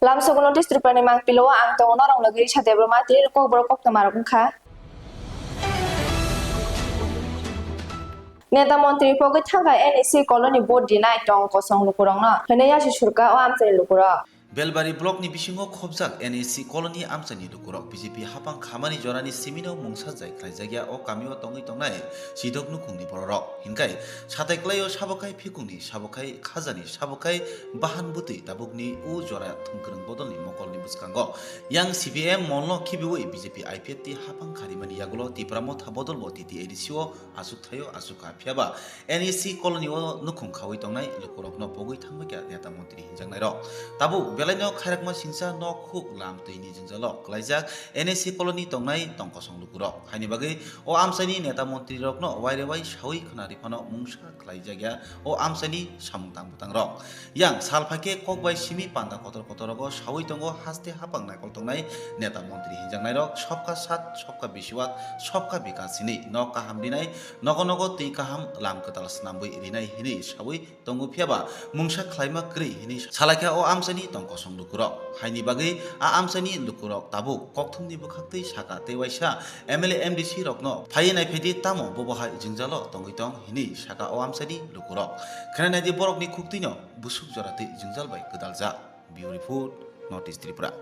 Lamsogono Tripura ni Mangpilio ang Tongo norong lagi sa Debbarma Tini Kokborok Koktwma kha Neta Montri Pogi Thangai NEC Colony Board dinai Tongo kosong lukurong no Hene Yashi Surka o amsai lukurok Belbari block ni bisingo khobjak NEC colony amsani lukurok BJP hapang khamani jorani simino mungsa jai khlaijagya o kamio tongi tongnai sidok nukungni borok hinkai satai klaio sabokai phikungni sabokai khajani sabokai bahan buti tabukni u jora thungkrung bodolni mokolni buskango yang CPM molno khibiwi BJP IPFT hapang kharimani yagulo tipramo thabodol bo titi edisio asuk thayo asuka phiaba NEC colony o nukung khawi tongnai lukurok no pogoi thangmakya neta mantri hinjangnai ro tabu Belaino kharakma singsa no khuk lam tuini jingjalo klaijak NEC colony tongnai tongkosong lukurok haini bagai o amsani neta mantri rok no waire wai shawi khnari phano mungsa klaijagya o amsani samungtang butang rok yang salphake kokbai simi panda kotor kotorogo shawi tongo haste hapang nakol tongnai neta mantri hinjangnai rok sobka sat sobka bisiwak sobka bikasini no kaham dinai nogo nogo tei kaham lam ketal snambui rinai hini shawi tongo phiaba mungsa khlaima kri hini salakha o amsani kosong lukurok haini bagai a amsani lukurok tabu kokthumni bukhaktei saka tewaisa MLA MDC rokno phayenai phedi tamo boboha jingjalo tongitong hini saka o amsani lukurok khanai di borokni khuktino busuk jorate jingjal bai kedalja beautiful notice Tripura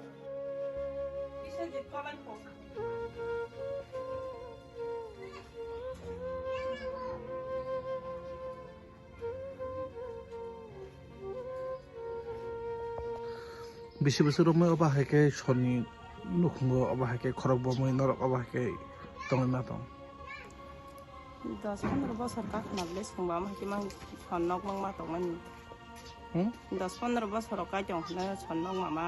বেশি বছর মই অবাহাকে শনি নুখঙ্গ অবাহাকে খরক বমই নরক অবাহাকে তংই না তং 10-15 বছর কাকনাবলে সংবা মাকি মান সন্নক মংমা তংমানি 10-15 বছর কাইজং না সন্নক মামা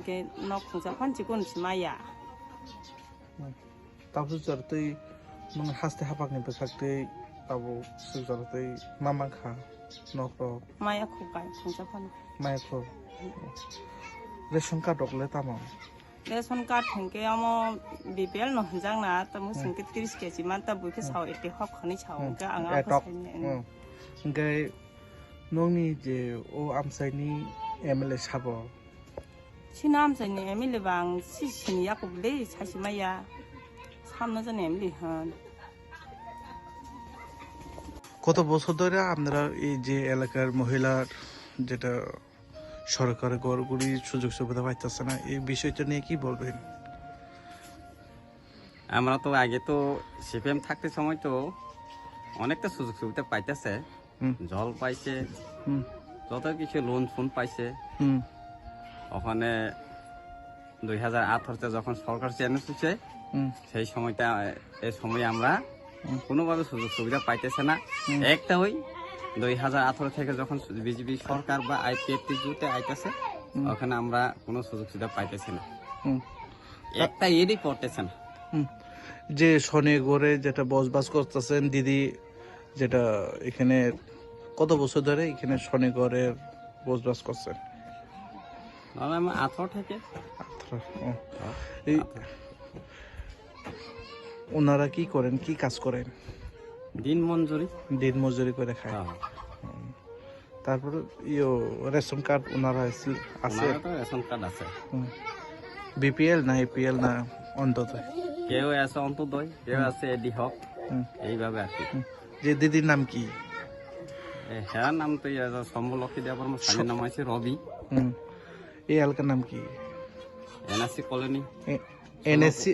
কে নক খুঁজা ফানচি কোন সিমায়া তাবো জরতই নং হাসতে হাপাকনি বেখাকতই তাবো সুজরতই মামা খা নক মায়া খুকাই খুঁজা ফান মায়া খো রেশন কার্ড অকলে তামা রেশন কার্ড হেংকে আমো বিপিএল ন হজাং না তামু সিংকে 30 কেজি মান তা বুইকে সাও এতে হক খনি সাও কা আঙা ফাসাইনি গাই নংনি যে ও আমসাইনি এমএলএ সাবো সিনাম জানি এমএলএ বাং সিসিনি ইয়াকুবলে সাসিমায়া সামনা জানি এমএলএ হান কত বছর ধরে আপনারা এই যে এলাকার মহিলার যেটা সরকারের গড়গুড়ি সুযোগ সুবিধা পাইতেছে না এই বিষয়টা নিয়ে কি বলবেন আমরা তো আগে তো সিপিএম থাকতে সময় তো অনেকটা সুযোগ সুবিধা পাইতেছে জল পাইছে যত কিছু লোন ফোন পাইছে ওখানে 2018 যখন সরকার চেঞ্জ হয়েছে সেই সময়টা এই সময় আমরা কোনোভাবে সুযোগ সুবিধা পাইতেছে না একটা ওই 2018 থেকে যখন বিজেপি সরকার বা আইপিএফটি জুতে আইতেছে ওখানে আমরা কোনো সুযোগ সুবিধা পাইতেছি না একটা এরই করতেছে না যে শনিগড়ে যেটা বসবাস করতেছেন দিদি যেটা এখানে কত বছর ধরে এখানে শনিগড়ের বসবাস করছেন 18 থেকে ওনারা কি করেন কি কাজ করেন দিন মজুরি করে খায় তারপরে রেশন কার্ড ওনারা আছে রেশন কার্ড আছে বিপিএল না এপিএল না অন্তত কেউ আছে অন্তদয় কেউ আছে এডি হক এইভাবে আর কি যে দিদির নাম কি হ্যাঁ নাম তো সম্বলক্ষী দেবর্মা স্বামীর নাম আছে রবি এই এলাকার নাম কি এনএসসি কলোনি এনএসসি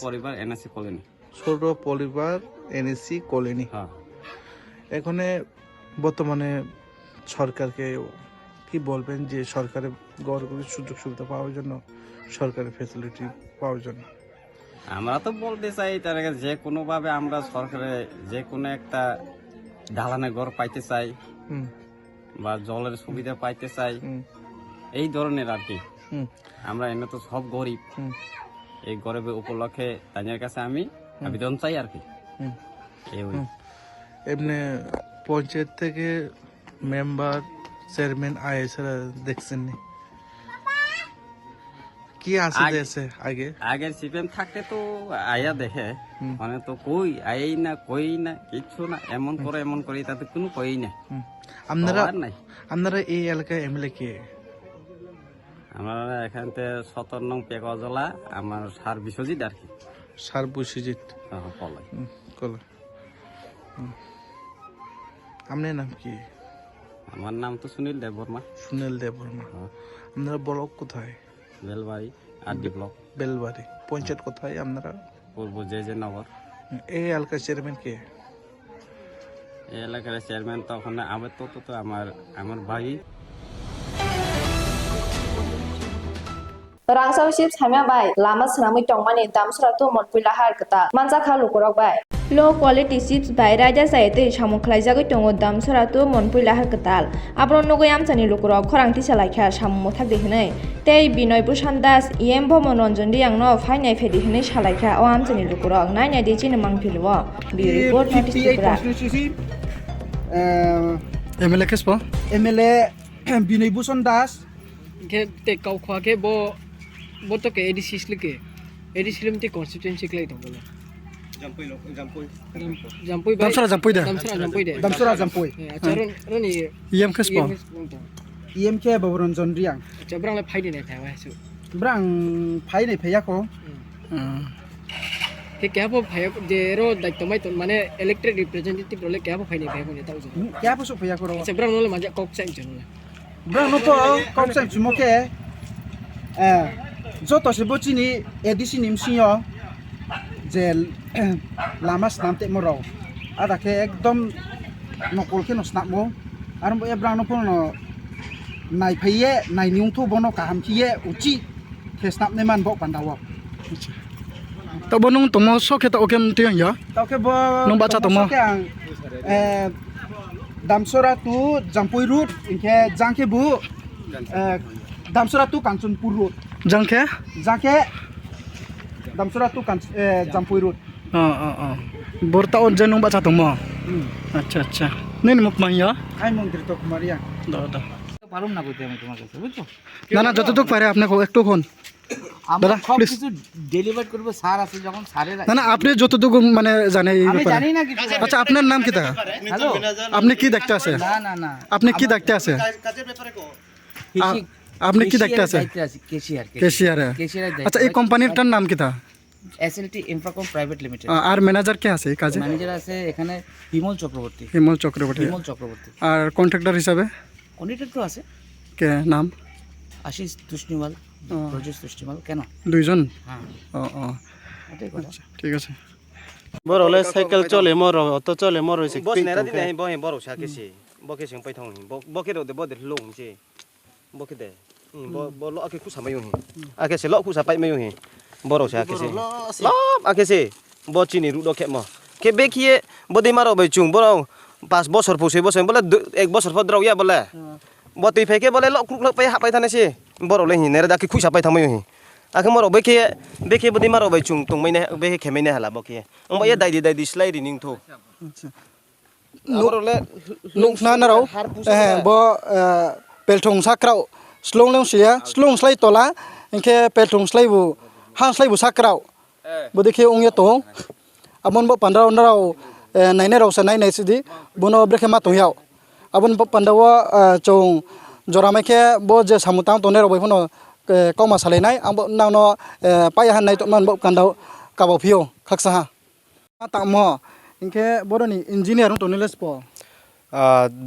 পরিবার এনএসসি কলোনি ছোট পরিবার এনএসসি কলোনি হ্যাঁ এখানে বর্তমানে সরকারকে কি বলবেন যে সরকারের গড়গুলির সুযোগ সুবিধা পাওয়ার জন্য সরকারের ফ্যাসিলিটি পাওয়ার জন্য আমরা তো বলতে চাই তার যে কোনোভাবে আমরা সরকারে যে কোনো একটা ঢালানে ঘর পাইতে চাই বা জলের সুবিধা পাইতে চাই এই ধরনের আর কি আমরা এনে তো সব গরিব এই গরিবের উপলক্ষে তাদের কাছে আমি আবেদন চাই আর কি এমনি পঞ্চায়েত থেকে মেম্বার চেয়ারম্যান আইএসরা দেখছেন কি আছে দেশে আগে সিপিএম থাকতে তো আয়া দেখে মানে তো কই আই না কিছু না এমন করে তাতে কোনো কই না আপনারা এই এলাকায় এমএলএ কে আমার এখান থেকে 17 নং পেকজলা আমার সার বিশ্বজিৎ আর কি সার বৈশিজিৎ পলাই কলে আপনার নাম কি? আমার নাম তো সুনীল দেববর্মা। সুনীল দেববর্মা। আপনারা ব্লক কোথায়? Belbari RD block. বেলবাড়ি পঞ্চায়েত কোথায় আপনারা? পূর্ব জে নগর। এই এলাকার চেয়ারম্যান কে? এই এলাকার চেয়ারম্যান তো ওখানে আবার তো আমার ভাই। Rangsau ship samya bai lama snamui tongmani damsra to monpila har kata mansa kha lukorok bai low quality chips bai raja saite samung khlaijagoi tongo damsra to monpila har katal abron nogoi amchani lukorok khorangti salaikha sammo thak dehinai tei binoy busandas em bhomononjon riangno phainai phedi hinai salaikha o amchani lukorok nainai de chin mangpilio bi report notice Tripura MLA kespo MLA Binay Buson Das ke te kau khwa ke bo to ke edi sislike edi slim ti constituency klai thong bola jampoi Damsara jampoi de damsara jampoi acharon roni EM kespo EM ke baburanjon riang chabrang le phai ni thai wa su brang phai nei pheya ko ke kya bo phai de ro daitto mai ton mane elected representative role kya bo phai ni phai ko ni tau jo kya bo su pheya ko ro chabrang le maja kok sang jon brang no to kom sang chumo ke joto se bochini edisi nimsiyo যে লামা স্নামতে মরো আদাকে একদম নকলকে নস্নামো আর এব্রানো পনো নাইফাইয়ে নাইনিউংথো বনো কাহামখিয়ে উচি খেসনাপনে মানবো পান্দাও তো বনুং তমো সকে তো ওকেম তিয়াং ইয়া তাকে ব নং বাচা তমো দামসরা তু জাম্পুই রুট ইনকে জাংকে বু দামসরা তু কাঞ্চনপুর রুট জাংকে Damsura tu kan Jampui Road. Borta on janung baca tomo. আচ্ছা নেন মুখ মাইয়া আই মন্দির তো কুমারিয়া দাদা পারুম না কইতে আমি তোমার কাছে বুঝছো না যতটুকু পারে আপনি একটু কোন আমরা সব কিছু ডেলিভার করব স্যার আছে যখন স্যারের না আপনি যতটুকু মানে জানেন এই ব্যাপারে আমি জানি না কিছু আচ্ছা আপনার নাম কি তা হ্যালো আপনি কি দেখতে আছে না আপনি কি দেখতে আছে কাজের ব্যাপারে কো আপনি কি দেখতে আছে কেশিয়ার আচ্ছা এই কোম্পানিটার নাম কি তা এসএলটি ইনফ্রাকম প্রাইভেট লিমিটেড আর ম্যানেজার কে আছে এই কাজে ম্যানেজার আছে এখানে বিমল চক্রবর্তী আর কন্ট্রাক্টর হিসাবে কন্ট্রাক্টর আছে কে নাম আশিস তুষ্টিমাল প্রজেশ তুষ্টিমাল কেন দুইজন হ্যাঁ এটাই কথা ঠিক আছে বড় হলে সাইকেল চলে মর অটো চলে মর হইছে বস নেরা দি নাই বহে বড় সাকেছে বকে সিং পাই থং বকে ro de bo de long je bokhe de bo lo ake khu sa mayu hi ake se lo khu sa pai mayu hi boro sa ake se lo ake se bo chini ru do khe mo ke be khie bo de maro bai chung boro 5 বছর পৌঁছে বসে বলে 1 বছর পর দ্রাও ইয়া বলে bo tui pheke bole lo kruk lok pai ha pai thane se boro le hi nera da ke khu sa pai thamayu hi ake maro be ke bo de maro bai chung tung mai ne be ke mai ne hala bo ke ong ya dai di slide ning tho boro le lung na na ro bo pelthong sakrau slong long sia slong slai tola inke pelthong slai bu hang slai bu sakrau bo dekhe ongye to amon bo pandraw narau naine ro sa nai sidi bono brekhe ma tongyao abon bo pandawa chong joramai ke bo je samutang tone ro boifono koma salai nai ambo nangno pai han nai to man bo kandau kabo phio khaksa ha ta mo inke boroni engineer to niles po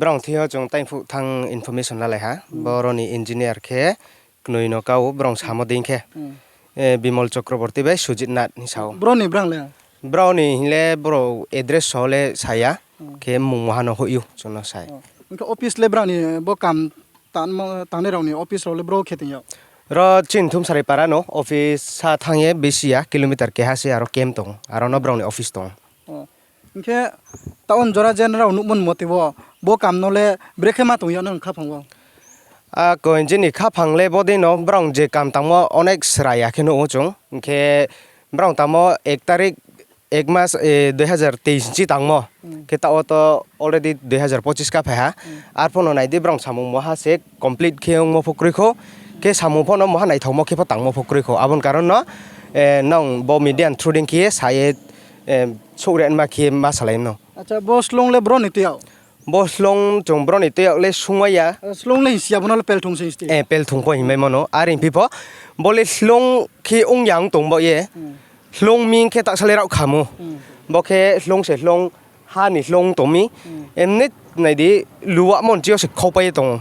brong thio chong tai phu thang information la lai ha boroni engineer khe knoi no kau brong samo ding khe Bimal Chakraborty bai sujit nat ni sao broni brang le browni hile bro address sole saya ke mung mohano hoyu chona sai inka office le brani bo kam tan ne rauni office ro le bro kheting ya ro chin thum sare para no office sa thangye besia kilometer ke ha se aro kem tong aro no browni office tong inke taon jora general numon motibo bo kam no le breke ma tong ya nang kha phangwa ko enjini kha phangle bodi no brong je kam tamo onek sraya kheno ochong ke brong tamo 1 tarik 1 mas 2023 chi tangmo ke ta auto already 2025 ka pha ar phono nai de brong samung moha se complete kheong mo phukri kho ke samung phono moha nai thongmo ke tangmo phukri kho abon karon no nong bo median through ke saye sogren ma khe ma salai no acha bo slong le bro nitiao Boslong Jombron itu oleh sungaya. Slong le siap nol pel thong sing sti. Pel thong ko himai mono. Aring pipo. Boleh slong ki ong yang tong bo ye. Slong ming ke tak selerau kamu. Boke slong se slong hani slong tomi. Emnet nai di luak mon cio se kau pai tong.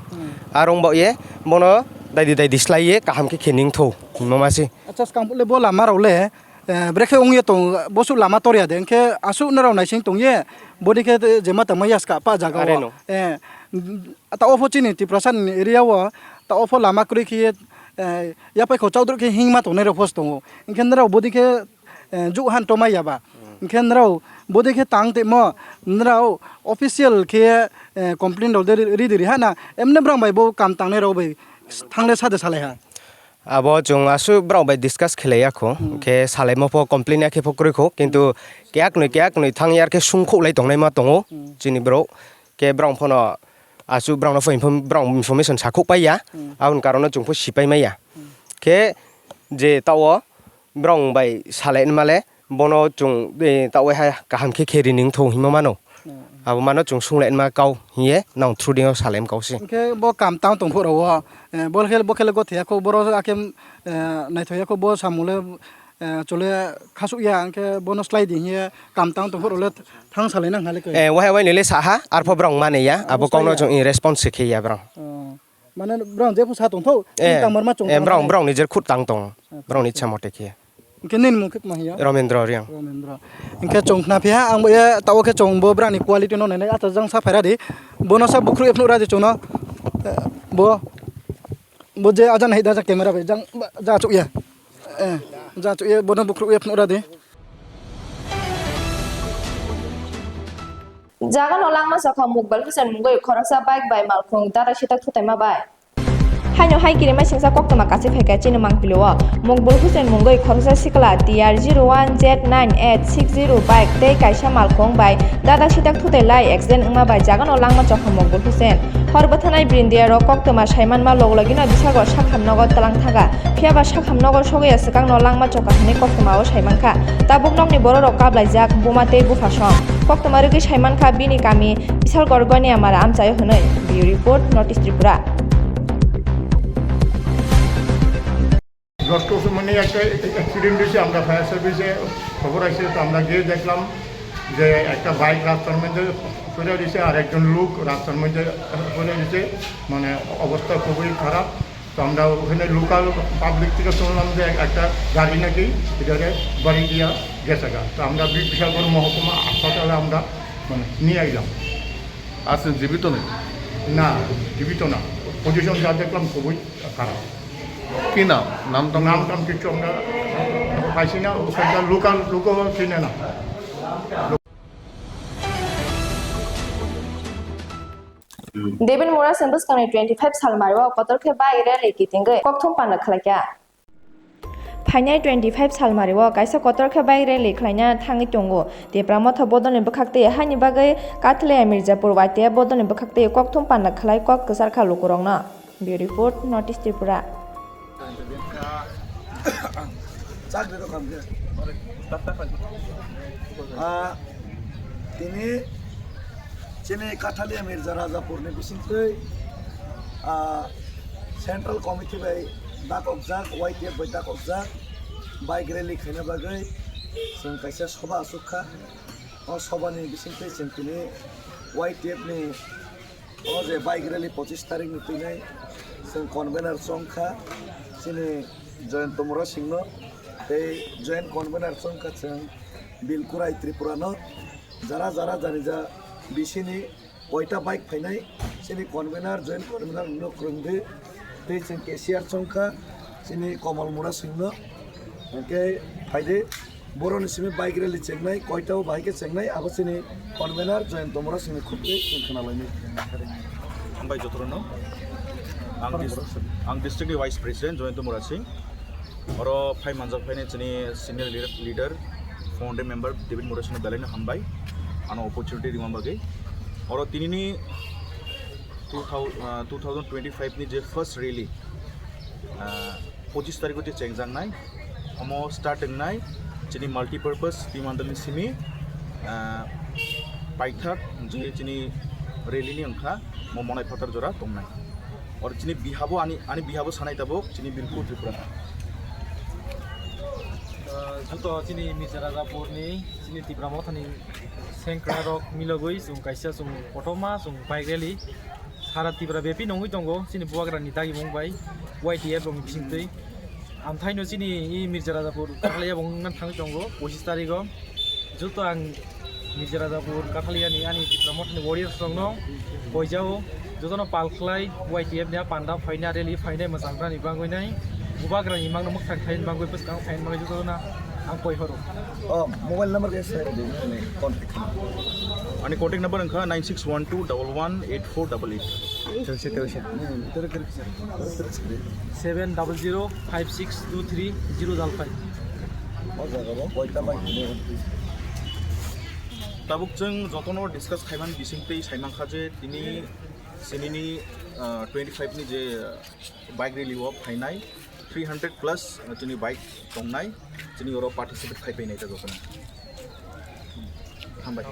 Arong bo ye. Mono dai dislai ye kaham ke kening tho. Mamasi. Acha skam le bola marau le. Breke ong ye tong bosu lama toria den ke asu narau nai sing tong ye. Bodi ke jema tamaya ska pa jaga wa. Ta opportunity prasan area wa ta ofo lama kuri ki ya pai khau chaudru ke hing ma to ne ro post tong. Inken narau bodi ke ju han tomaya ba. Inken narau bodi ke tang te mo narau official ke complaint ol de ri hana emne brang bai bo kam tang ne ro bai thangle sade sale ha. Abo jong asu brau bai discuss khele ko ke sale mo po complain ya ke pokri ko kintu kyak noi thang yar ke sungkho lai tong nai ma tongo chini bro ke brau phono asu brau no brau information sakho pai ya aun karono jong pho sipai mai ya ke je tawo brau bai sale male bono jong tawo ha kaham ke kheri ning tho hima mano abo mano jong sunglen ma kau hiye nang thuding salem kau si ke bo kam tang tong pho ro bol khel go thia ko boro akem nai thoya ko bo samule chole khasu ya ke bonus sliding ye kam tang tong pho le thang sale nang hale ko wahai nile saha arpo brong mane ya abo kono jong in response ke ya brong mane brong je phu sa tong tho tang mar ma chong brong ni jer khut tang tong brong ni chamote ke kenin mu kek mah ya Romendro riang ingke chong na pia ang ya tawo ke chong bo brani quality no ne ata jang sa phera di bono sa bukru epnu ra je chong no bo je ajan hida ja camera be jang ja chu ya ja chu ye bono bukru epnu ra di Jagan olang masa kamu mukbal kusen munggo korasa bike by malkong dara sitak tutai ma bai. Hanyo hai kiri ma singsa Koktwma kasih pheka chini Mangpilio mukbal kusen munggo korasa sikla TR01Z9860 bike tei kaisa malkong bai dara sitak tutai lai accident ungma bai jagan olang ma chokha mukbal kusen horbathanai brindia ro Koktwma saiman ma loglogino bisagor sakhamnogo talang thaga phiaba sakhamnogo sogya sikang no langma chokha hini Koktwma o saimanka tabuk nokni boro rok kablaijak buma tei bufasong Koktwma rigi saimanka bini kami bisal gorgoni amara amchayo hunoi bureau report notice Tripura দশটার সময় একটা accident হয়েছে আমরা fire সার্ভিসে খবর আসছে তো আমরা গিয়ে দেখলাম যে একটা বাইক রাস্তার মধ্যে পড়ে দিয়েছে আর একজন লোক রাস্তার মধ্যে পড়ে দিয়েছে মানে অবস্থা খুবই খারাপ তো আমরা ওখানে লোকাল পাবলিক থেকে শুনলাম যে একটা গাড়ি নাকি এটাকে বাড়ি দিয়া গেছে গা তো আমরা বিশালগড় মহকুমা হাসপাতালে আমরা মানে নিয়ে আসলাম আছেন জীবিত নেই না জীবিত না পজিশন যা দেখলাম খুবই খারাপ কি নাম নামটা নাম টাম কিছু আমরা পাইছি না ওখানকার লোকাল লোকও চিনে না Devin Mora sembus kami 25 Salmari wa kotor ke bayre leki tingge Koktwma na khlakya Phainai 25 Salmari wa kaisa kotor ke bayre leklaina thangi tongo Debbarma tho bodoni bukhakte hani bagai Katle Mirzapur waite bodoni bukhakte Koktwma na khlai kok ksar kha lukurongna bureau report notice Tripura Tini Chini Kathalia Mirza Rajapur ni bisingtui Central Committee by dak objak YTF by dak objak bike rally khena bagai sing kaisa soba asukha o soba ni bisingtui sing tini YTF ni o je bike rally 25 tarik ni pinai sing convener songkha chini joint tomora singno tei joint convener songkha chang bilkurai Tripura no jara janija bisini koita bike phainai chini convener joint convener no krungde tei ching cashier songkha chini komal mura singno ke phaide boroni simi bike rally chengnai koita bike chengnai abo chini convener joint tomora singni khupte khana laini Ambai jotrono ang district vice president joint tomora sing oro phai manjak phaine chini senior leader founding member David Morrison Belena Hambai ano opportunity rimam bagai oro tinini 2025 ni je first rally 25 tarik ti chengjang nai homo starting nai chini multipurpose timandalni simi paithak je chini rally ni angkha mo monai photar jora tongnai or chini bihabo ani bihabo sanai tabok chini bilku Tripura जुतो चिनी मिर्जाराजापुर नि चिनी तिब्रामो थानि सेंक्रारक मिलगुई सुं काइसा सुं कोक्टमा सुं bike rally सारा तिब्रा बेपि नंगुई दंगो चिनी बुवाग्रानि दागि बुंबाय YTF रंग बिसिंतै आमथाइनो चिनी इ मिर्जाराजापुर काथालिया बुंनान थांगै दंगो 25 तारिखआव जुतो आं मिर्जाराजापुर काथालियानि आनि तिब्रामो थानि वारियर्स दंनो बयजाव जुतोनो पालख्लाय YTF निया पान्दा फाइना रैली फाइनाय मोजांग्रानि बांगुइनाय बुवाग्रानि मांनो मोखथां थाइन बांगुइ पसकां फाइन बांगुइ जुतोना आं पय हरो मोबाइल नंबर के सर कांटेक्ट आणि कॉन्टॅक्ट नंबर अंका 9612118488 7005623 tabuk जों जतनो डिस्कास खाइमान बिसिंतै साइमांखा जे तिनि सिनिनि 25 नि जे बाइक रैली व फाइनाय 300 प्लस तिनि बाइक दंनाय तिनि ओरो पार्टिसिपेट खाइफैनाय ता जतनो हामबाय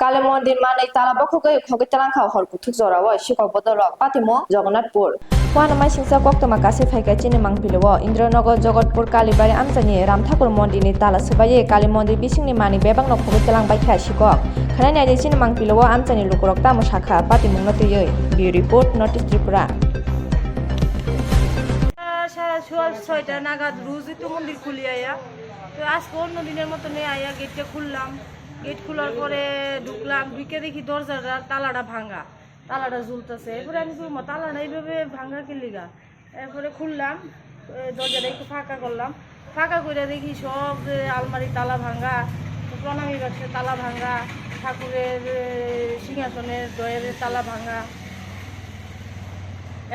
काले मंदिर माने ताला बखगै खगै तलांखा हरकु थुक जराव शिखर बदलक पातिमो जगन्नाथपुर वानमाय सिंसा कोक्टमा कासे फाइका चिनि मांगपिलियो इन्द्रनगर जगतपुर कालीबारि आमचानि रामठाकुर मन्दिरनि ताला सबाये काली मंदिर बिसिंनि मानि बेबां न खगै तलां बाइखा शिखक खानाय नायदि चिनि मांगपिलियो आमचानि लुकुरक तामो शाखा पातिमो नतयै बि रिपोर्ट नर्थ इस्ट त्रिपुरा ছয়টা নাগাদ রোজই তো মন্দির খুলি আয়া তো আজকে অন্য দিনের মতনই আয়া গেটটা খুললাম গেট খোলার পরে ঢুকলাম ঢুকে দেখি দরজাটার তালাটা ভাঙা তালাটা ঝুলতেছে এরপরে আমি বললাম তালাটা এইভাবে ভাঙা কিলিগা এরপরে খুললাম দরজাটা একটু ফাঁকা করলাম ফাঁকা করে দেখি সব আলমারি তালা ভাঙা প্রণামী বাক্সের তালা ভাঙা ঠাকুরের সিংহাসনের দয়ের তালা ভাঙা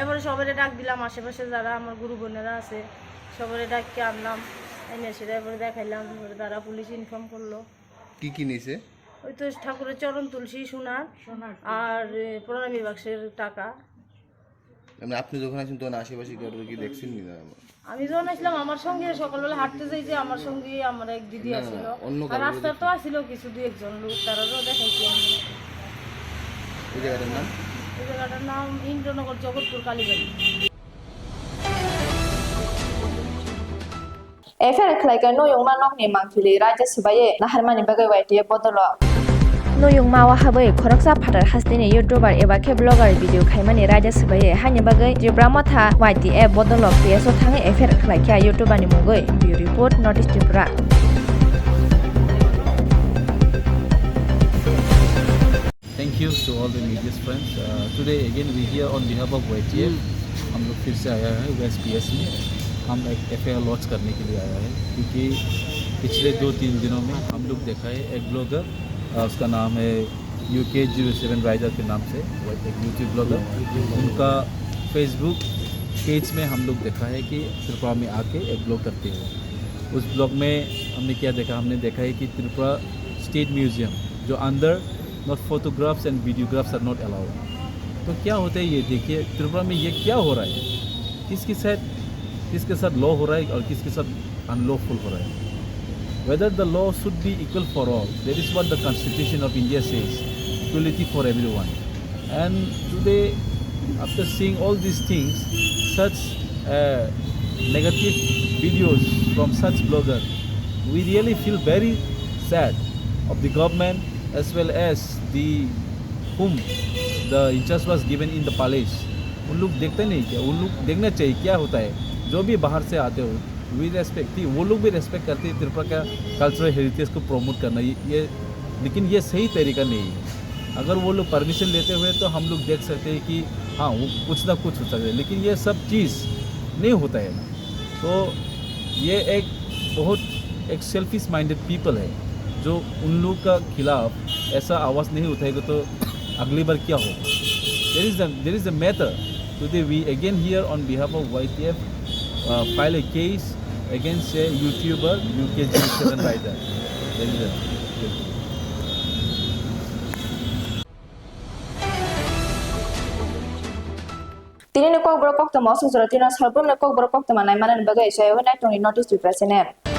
এবারে সবাই ডাক দিলাম আশেপাশে যারা আমার গুরু বোনেরা আছে সবাই ডাককে আনলাম এনে সেটা এবারে দেখাইলাম তারা পুলিশ ইনফর্ম করলো কি কি নিছে ওই তো ঠাকুরের চরণ তুলসী সোনার আর প্রণামী বাক্সের টাকা মানে আপনি যখন আসেন তখন আশেপাশে কারোর কি দেখছেন না আমি যখন আসলাম আমার সঙ্গে সকালবেলা হাঁটতে যাই যে আমার সঙ্গে আমার এক দিদি আসছিল আর রাস্তা তো আসছিল কিছু দুই একজন লোক তারাও দেখাইছি আমি এই জায়গাটার নাম এই জায়গাটার নাম ইন্দ্রনগর জগৎপুর কালীবাড়ি एफेर खलाइका नोयंग मा नकनि मांगपिलि राज्य सभाये नाहारमानि बागै YTF बदलक नोयंग मावा हाबै खरकसा फाटार हास्तिनि यूट्यूबर एबा के ब्लगार भिडियो खाइमानि राज्य सभाये हानि बागै त्रिपुरा था YTF बदलक PSO थाङै एफेर खलाइका यूट्यूबानि मुगै bureau report north east Tripura Thank you to all the media friends. Today again we here on behalf of YTF हम लोग फिर से आया है वेस्ट PS में हम एक FIR लॉन्च करने के लिए आया है क्योंकि पिछले 2-3 दिनों में हम लोग देखा है एक ब्लॉगर उसका नाम है UK07 राइडर के नाम से एक यूट्यूब ब्लॉगर उनका फेसबुक पेज में हम लोग देखा है कि त्रिपुरा में आके एक ब्लॉग करते हैं उस ब्लॉग में हमने क्या देखा हमने देखा है कि त्रिपुरा स्टेट म्यूजियम जो अंदर not photographs and videographs are not allowed तो क्या होता है ये देखिए त्रिपुरा में ये क्या हो रहा है किसके साथ लॉ हो रहा है और किसके साथ अनलॉफुल हो रहा है whether the law should be equal for all that is what the constitution of India says equality for everyone and today after seeing all these things such negative videos from such bloggers we really feel very sad of the government as well as the whom the interest was given in the palace उन लोग देखते नहीं क्या उन लोग देखना चाहिए क्या होता है जो भी बाहर से आते हो वी रेस्पेक्ट थी वो लोग भी रेस्पेक्ट करते हैं त्रिपुरा का कल्चरल हेरिटेज को प्रमोट करना ये लेकिन ये सही तरीका नहीं है अगर वो लोग परमिशन लेते हुए तो हम लोग देख सकते हैं कि हाँ वो कुछ ना कुछ हो सकता है लेकिन ये सब चीज़ नहीं होता है ना तो ये एक बहुत एक सेल्फिश माइंडेड पीपल है जो उन लोग का खिलाफ ऐसा आवाज़ नहीं उठाएगा तो अगली बार क्या होगा there is a matter today we again here on behalf of YTF file a case against a YouTuber UK07 rider. Tini Kokborok Koktwma Suzura Tina Salbum Kokborok Koktwma Naimanan Bagai Sayo Naitong in Notice to President.